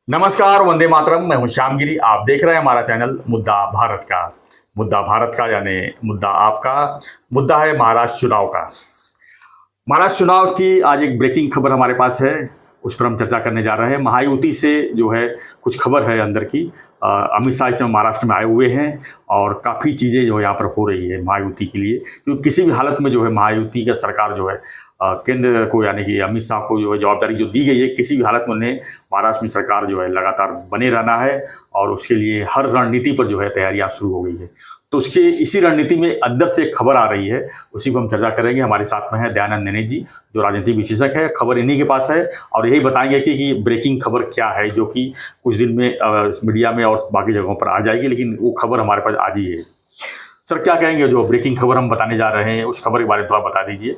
नमस्कार, वंदे मातरम। मैं हूं श्यामगिरी। आप देख रहे हैं हमारा चैनल मुद्दा भारत का। मुद्दा भारत का यानी मुद्दा आपका। मुद्दा है महाराष्ट्र चुनाव का। महाराष्ट्र चुनाव की आज एक ब्रेकिंग खबर हमारे पास है, उस पर हम चर्चा करने जा रहे हैं। महायुति से जो है कुछ खबर है अंदर की। अमित शाह इस समय महाराष्ट्र में आए हुए हैं और काफ़ी चीज़ें जो है यहाँ पर हो रही है महायुति के लिए, क्योंकि किसी भी हालत में जो है महायुति का सरकार जो है केंद्र को यानी कि अमित शाह को जो है जवाबदारी जो दी गई है, किसी भी हालत में उन्हें महाराष्ट्र में सरकार जो है लगातार बने रहना है और उसके लिए हर रणनीति पर जो है तैयारियां शुरू हो गई है। तो उसके इसी रणनीति में अंदर से एक खबर आ रही है, उसी को हम चर्चा करेंगे। हमारे साथ में है दयानंद नेने जी, जो राजनीतिक विशेषज्ञ है। खबर इन्हीं के पास है और यही बताएंगे कि ब्रेकिंग खबर क्या है, जो कि कुछ दिन में मीडिया में और बाकी जगहों पर आ जाएगी, लेकिन वो खबर हमारे पास आज ही है। सर, क्या कहेंगे जो ब्रेकिंग खबर हम बताने जा रहे हैं, उस खबर के बारे में थोड़ा बता दीजिए।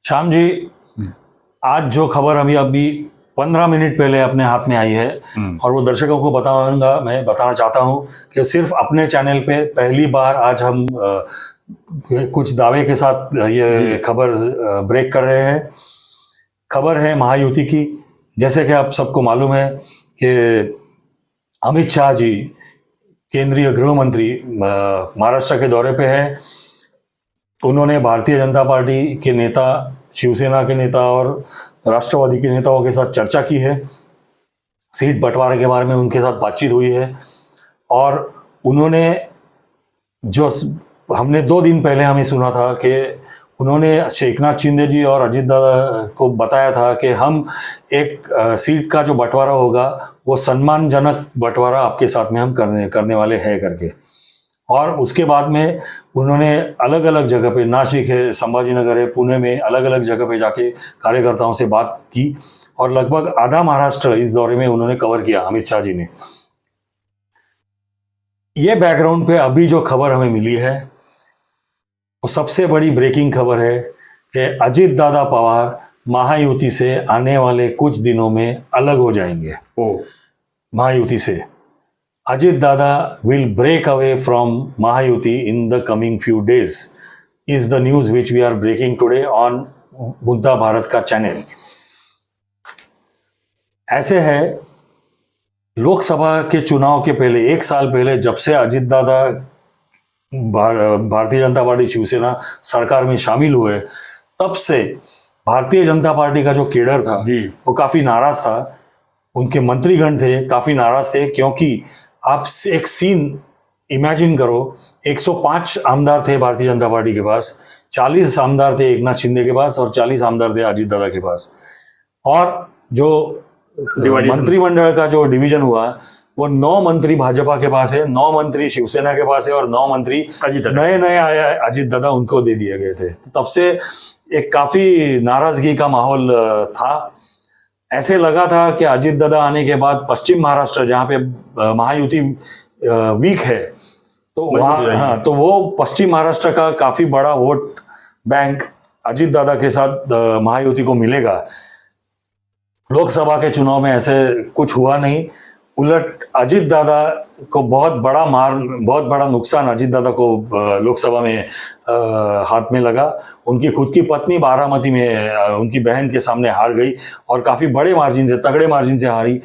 श्याम जी, आज जो खबर अभी 15 मिनट पहले अपने हाथ में आई है और वो दर्शकों को मैं बताना चाहता हूँ कि सिर्फ अपने चैनल पे पहली बार आज हम कुछ दावे के साथ ये खबर ब्रेक कर रहे हैं। खबर है महायुति की। जैसे कि आप सबको मालूम है कि अमित शाह जी, केंद्रीय गृह मंत्री, महाराष्ट्र के दौरे पे है। उन्होंने भारतीय जनता पार्टी के नेता, शिवसेना के नेता और राष्ट्रवादी के नेताओं के साथ चर्चा की है। सीट बंटवारे के बारे में उनके साथ बातचीत हुई है और उन्होंने जो हमने 2 दिन पहले हमें सुना था कि उन्होंने एकनाथ शिंदे जी और अजीत दादा को बताया था कि हम एक सीट का जो बंटवारा होगा वो सम्मानजनक बंटवारा आपके साथ में हम करने वाले हैं करके। और उसके बाद में उन्होंने अलग अलग जगह पे, नासिक है, संभाजीनगर है, पुणे में, अलग अलग जगह पे जाके कार्यकर्ताओं से बात की और लगभग आधा महाराष्ट्र इस दौरे में उन्होंने कवर किया, अमित शाह जी ने। ये बैकग्राउंड पे अभी जो खबर हमें मिली है वो सबसे बड़ी ब्रेकिंग खबर है कि अजीत दादा पवार महायुति से आने वाले कुछ दिनों में अलग हो जाएंगे। महायुति से Ajit Dada will break away from Mahayuti in the coming few days is the news which we are breaking today on मुद्दा भारत का चैनल। ऐसे है, लोकसभा के चुनाव के पहले 1 साल पहले जब से अजीत दादा भारतीय जनता पार्टी शिवसेना सरकार में शामिल हुए, तब से भारतीय जनता पार्टी का जो केडर था वो काफी नाराज था। उनके मंत्रीगण थे काफी नाराज थे, क्योंकि आप एक सीन इमेजिन करो, 105 आमदार थे भारतीय जनता पार्टी के पास, 40 आमदार थे एकनाथ शिंदे के पास और 40 आमदार थे अजीत दादा के पास। और जो मंत्रिमंडल का जो डिवीजन हुआ वो 9 मंत्री भाजपा के पास है, 9 मंत्री शिवसेना के पास है और 9 मंत्री नए आए अजीत दादा, उनको दे दिए गए थे। तब से एक काफी नाराजगी का माहौल था। ऐसे लगा था कि अजीत दादा आने के बाद पश्चिम महाराष्ट्र, जहाँ पे महायुति वीक है, तो वहाँ तो वो पश्चिम महाराष्ट्र का काफी बड़ा वोट बैंक अजीत दादा के साथ महायुति को मिलेगा। लोकसभा के चुनाव में ऐसे कुछ हुआ नहीं, उलट अजीत दादा को बहुत बड़ा नुकसान अजीत दादा को लोकसभा में हाथ में लगा। उनकी खुद की पत्नी बारामती में उनकी बहन के सामने हार गई और काफी बड़े मार्जिन से, तगड़े मार्जिन से हारी।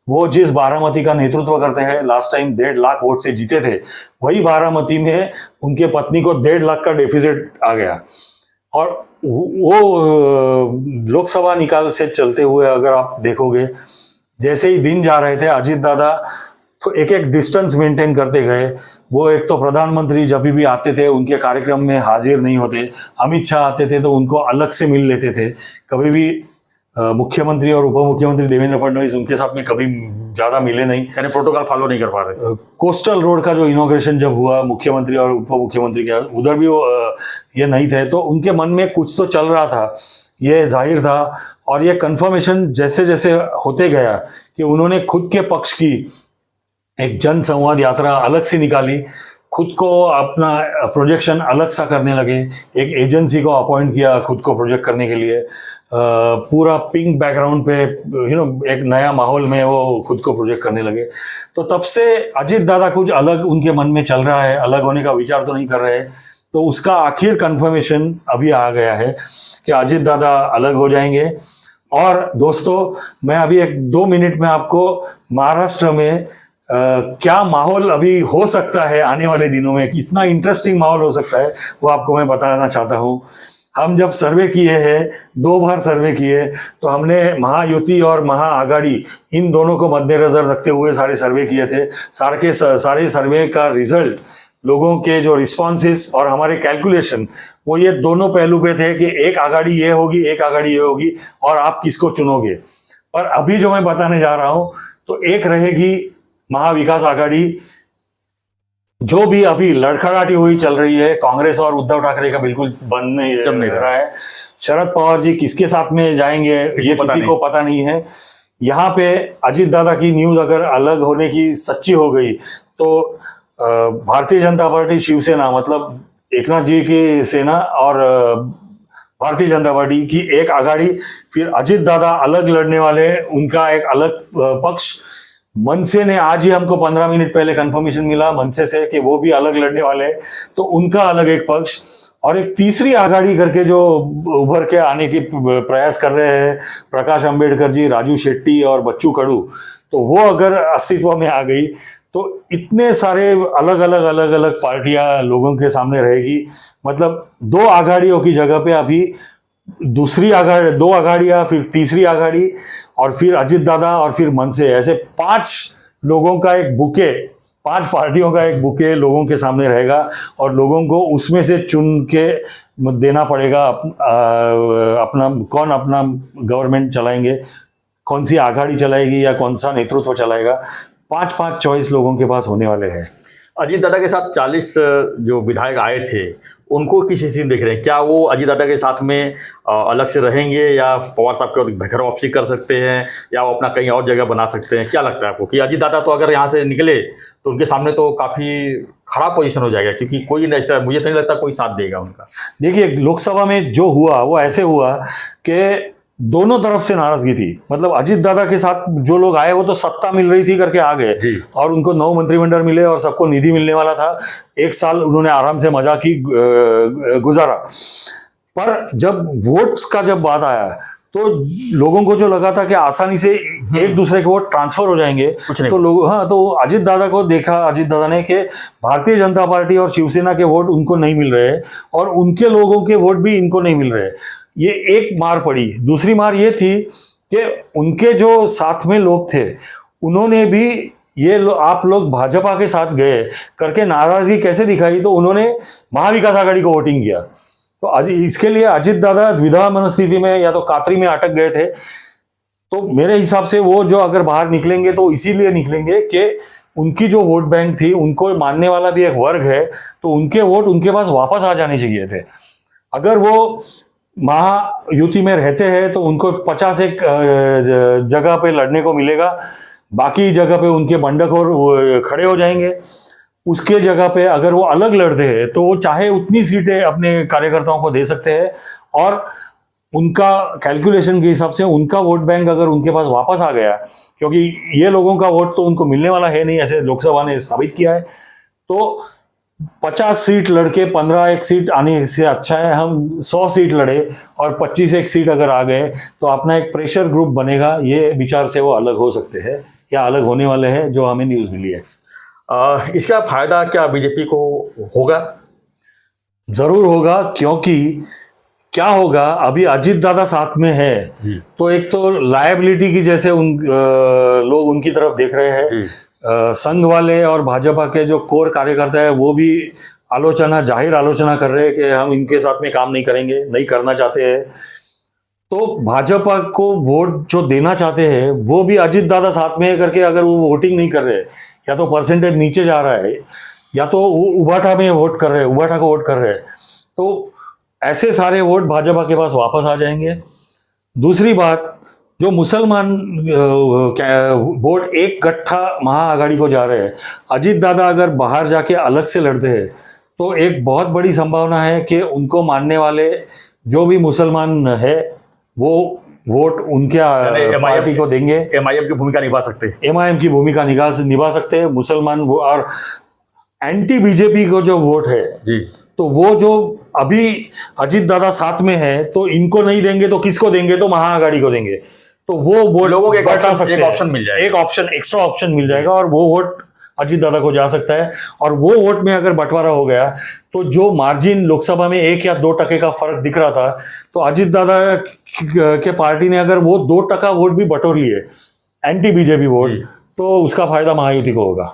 वो जिस बारामती का नेतृत्व करते हैं, लास्ट टाइम 1.5 लाख वोट से जीते थे, वही बारामती में उनके पत्नी को 1.5 लाख का डेफिसिट आ गया। और वो लोकसभा निकाल से चलते हुए अगर आप देखोगे, जैसे ही दिन जा रहे थे अजीत दादा तो एक डिस्टेंस मेंटेन करते गए। वो एक तो प्रधानमंत्री जब भी आते थे उनके कार्यक्रम में हाजिर नहीं होते, अमित शाह आते थे तो उनको अलग से मिल लेते थे। कभी भी मुख्यमंत्री और उप मुख्यमंत्री देवेंद्र फडणवीस उनके साथ में कभी ज्यादा मिले नहीं, यानी प्रोटोकॉल फॉलो नहीं कर पा रहे। कोस्टल रोड का जो इनॉग्रेशन जब हुआ मुख्यमंत्री और उप मुख्यमंत्री के, उधर भी वो ये नहीं थे, तो उनके मन में कुछ तो चल रहा था, ये जाहिर था। और ये कंफर्मेशन जैसे जैसे होते गया कि उन्होंने खुद के पक्ष की एक जन संवाद यात्रा अलग से निकाली, खुद को अपना प्रोजेक्शन अलग सा करने लगे, एक एजेंसी को अपॉइंट किया खुद को प्रोजेक्ट करने के लिए, पूरा पिंक बैकग्राउंड पे एक नया माहौल में वो खुद को प्रोजेक्ट करने लगे। तो तब से अजीत दादा कुछ अलग उनके मन में चल रहा है, अलग होने का विचार तो नहीं कर रहे। तो उसका आखिर कंफर्मेशन अभी आ गया है कि अजीत दादा अलग हो जाएंगे और दोस्तों, मैं अभी 1-2 मिनट में आपको महाराष्ट्र में क्या माहौल अभी हो सकता है आने वाले दिनों में, कितना इंटरेस्टिंग माहौल हो सकता है, वो आपको मैं बताना चाहता हूँ। हम जब सर्वे किए हैं, 2 बार सर्वे किए, तो हमने महायुति और महाआघाड़ी इन दोनों को मद्देनजर रखते हुए सारे सर्वे किए थे। सारे सर्वे का रिजल्ट, लोगों के जो रिस्पॉन्सेस और हमारे कैलकुलेशन, वो ये दोनों पहलू पे थे कि एक आघाड़ी ये होगी, एक आघाड़ी ये होगी, और आप किसको चुनोगे। पर अभी जो मैं बताने जा रहा हूं, तो एक रहेगी महाविकास आघाड़ी, जो भी अभी लड़खड़ाटी हुई चल रही है। कांग्रेस और उद्धव ठाकरे का बिल्कुल बंद नहीं रहा है। शरद पवार जी किसके साथ में जाएंगे ये किसी को पता नहीं है। यहाँ पे अजीत दादा की न्यूज अगर अलग होने की सच्ची हो गई, तो भारतीय जनता पार्टी शिवसेना, मतलब एकनाथ जी की सेना और भारतीय जनता पार्टी की एक आघाड़ी, फिर अजीत दादा अलग लड़ने वाले, उनका एक अलग पक्ष। मनसे ने आज ही हमको 15 मिनट पहले कंफर्मेशन मिला मनसे से कि वो भी अलग लड़ने वाले हैं, तो उनका अलग एक पक्ष, और एक तीसरी आघाड़ी करके जो उभर के आने की प्रयास कर रहे हैं, प्रकाश अंबेडकर जी, राजू शेट्टी और बच्चू कडू। तो वो अगर अस्तित्व में आ गई, तो इतने सारे अलग अलग पार्टियां लोगों के सामने रहेगी। मतलब 2 आघाड़ियों की जगह पे अभी दूसरी आघाड़ी, 2 आघाड़ियां, फिर तीसरी आघाड़ी, और फिर अजीत दादा, और फिर मनसे, ऐसे 5 लोगों का एक बुके, 5 पार्टियों का एक बुके लोगों के सामने रहेगा, और लोगों को उसमें से चुन के देना पड़ेगा अपना कौन अपना गवर्नमेंट चलाएंगे, कौन सी आघाड़ी चलाएगी या कौन सा नेतृत्व चलाएगा। 5 चॉइस लोगों के पास होने वाले हैं। अजीत दादा के साथ 40 जो विधायक आए थे, उनको किस स्थिति में देख रहे हैं? क्या वो अजीत दादा के साथ में अलग से रहेंगे, या पवार साहब के घर वापसी कर सकते हैं, या वो अपना कहीं और जगह बना सकते हैं? क्या लगता है आपको कि अजीत दादा तो अगर यहाँ से निकले तो उनके सामने तो काफ़ी खराब पोजीशन हो जाएगा, क्योंकि कोई ऐसा, मुझे तो नहीं लगता कोई साथ देगा उनका। देखिए, लोकसभा में जो हुआ वो ऐसे हुआ कि दोनों तरफ से नाराजगी थी। मतलब अजीत दादा के साथ जो लोग आए, वो तो सत्ता मिल रही थी करके आ गए, और उनको 9 मंत्रिमंडल मिले और सबको निधि मिलने वाला था। 1 साल उन्होंने आराम से मजा की गुजारा। पर जब वोट्स का जब बात आया, तो लोगों को जो लगा था कि आसानी से एक दूसरे के वोट ट्रांसफर हो जाएंगे, तो लोग, हाँ, तो अजीत दादा को देखा, अजीत दादा ने, कि भारतीय जनता पार्टी और शिवसेना के वोट उनको नहीं मिल रहे, और उनके लोगों के वोट भी इनको नहीं मिल रहे। ये एक मार पड़ी। दूसरी मार ये थी कि उनके जो साथ में लोग थे, उन्होंने भी आप लोग भाजपा के साथ गए करके नाराजगी कैसे दिखाई, तो उन्होंने महाविकास आघाड़ी को वोटिंग किया। तो इसके लिए अजीत दादा द्विधा मनस्थिति में, या तो कातरी में अटक गए थे। तो मेरे हिसाब से वो जो अगर बाहर निकलेंगे, तो इसीलिए निकलेंगे कि उनकी जो वोट बैंक थी, उनको मानने वाला भी एक वर्ग है, तो उनके वोट उनके पास वापस आ जाने चाहिए थे। अगर वो महायुति में रहते हैं, तो उनको 50 एक जगह पे लड़ने को मिलेगा, बाकी जगह पे उनके बंडखोर खड़े हो जाएंगे। उसके जगह पे अगर वो अलग लड़ते हैं, तो वो चाहे उतनी सीटें अपने कार्यकर्ताओं को दे सकते हैं, और उनका कैलकुलेशन के हिसाब से उनका वोट बैंक अगर उनके पास वापस आ गया, क्योंकि ये लोगों का वोट तो उनको मिलने वाला है नहीं, ऐसे लोकसभा ने साबित किया है, तो 50 सीट लड़के 15 एक सीट आने से अच्छा है हम 100 सीट लड़े और 25 एक सीट अगर आ गए, तो अपना एक प्रेशर ग्रुप बनेगा। ये विचार से वो अलग हो सकते हैं, या अलग होने वाले हैं, जो हमें न्यूज़ मिली है। इसका फायदा क्या बीजेपी को होगा? जरूर होगा, क्योंकि क्या होगा, अभी अजीत दादा साथ में है, तो एक तो लायबिलिटी की जैसे लोग उनकी तरफ देख रहे हैं। संघ वाले और भाजपा के जो कोर कार्यकर्ता है, वो भी जाहिर आलोचना कर रहे हैं कि हम इनके साथ में काम नहीं करेंगे, नहीं करना चाहते हैं। तो भाजपा को वोट जो देना चाहते हैं, वो भी अजीत दादा साथ में करके अगर वो वोटिंग नहीं कर रहे, या तो परसेंटेज नीचे जा रहा है, या तो उबाठा में वोट कर रहे हैं, उबाठा को वोट कर रहे हैं, तो ऐसे सारे वोट भाजपा के पास वापस आ जाएंगे। दूसरी बात, जो मुसलमान वोट एक गट्ठा महाआघाड़ी को जा रहे हैं, अजीत दादा अगर बाहर जाके अलग से लड़ते हैं, तो एक बहुत बड़ी संभावना है कि उनको मानने वाले जो भी मुसलमान है, वो वोट उनके पार्टी को देंगे। एमआईएम की भूमिका निभा सकते हैं, एमआईएम की भूमिका निभा सकते हैं मुसलमान, और एंटी बीजेपी को जो वोट है, तो वो जो अभी अजीत दादा साथ में है, तो इनको नहीं देंगे तो किसको देंगे? तो महाआघाड़ी को देंगे। तो वो वोट लोगों को बटा सकते हैं, ऑप्शन मिल जाएगा, एक ऑप्शन, एक्स्ट्रा ऑप्शन मिल जाएगा और वो वोट अजीत दादा को जा सकता है। और वो वोट में अगर बंटवारा हो गया तो जो मार्जिन लोकसभा में 1 या 2% का फर्क दिख रहा था, तो अजीत दादा के पार्टी ने अगर वो 2% वोट भी बटोर लिए, एंटी बीजेपी वोट, तो उसका फायदा महायुति को होगा।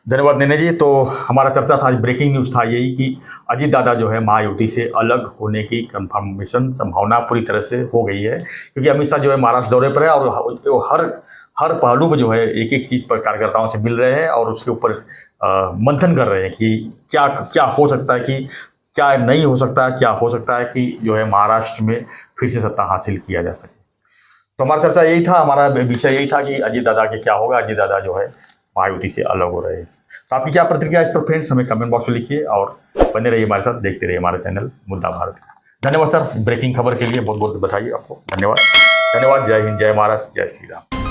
धन्यवाद नैना जी। तो हमारा चर्चा था, ब्रेकिंग न्यूज़ था यही कि अजीत दादा जो है महायुति से अलग होने की कंफर्मेशन संभावना पूरी तरह से हो गई है, क्योंकि अमित शाह जो है महाराष्ट्र दौरे पर है और हर पहलू पर जो है एक एक चीज़ पर कार्यकर्ताओं से मिल रहे हैं और उसके ऊपर मंथन कर रहे हैं कि क्या क्या हो सकता है, कि क्या नहीं हो सकता है, क्या हो सकता है कि जो है महाराष्ट्र में फिर से सत्ता हासिल किया जा सके। तो हमारा चर्चा यही था, हमारा विषय यही था कि अजीत दादा के क्या होगा, अजीत दादा जो है महायुति से अलग हो रहे हैं। तो आपकी क्या प्रतिक्रिया इस पर फ्रेंड्स हमें कमेंट बॉक्स में लिखिए और बने रहिए हमारे साथ, देखते रहिए हमारा चैनल मुद्दा भारत। धन्यवाद सर, ब्रेकिंग खबर के लिए बहुत बहुत बधाई आपको, धन्यवाद। जय हिंद, जय महाराष्ट्र, जय श्री राम।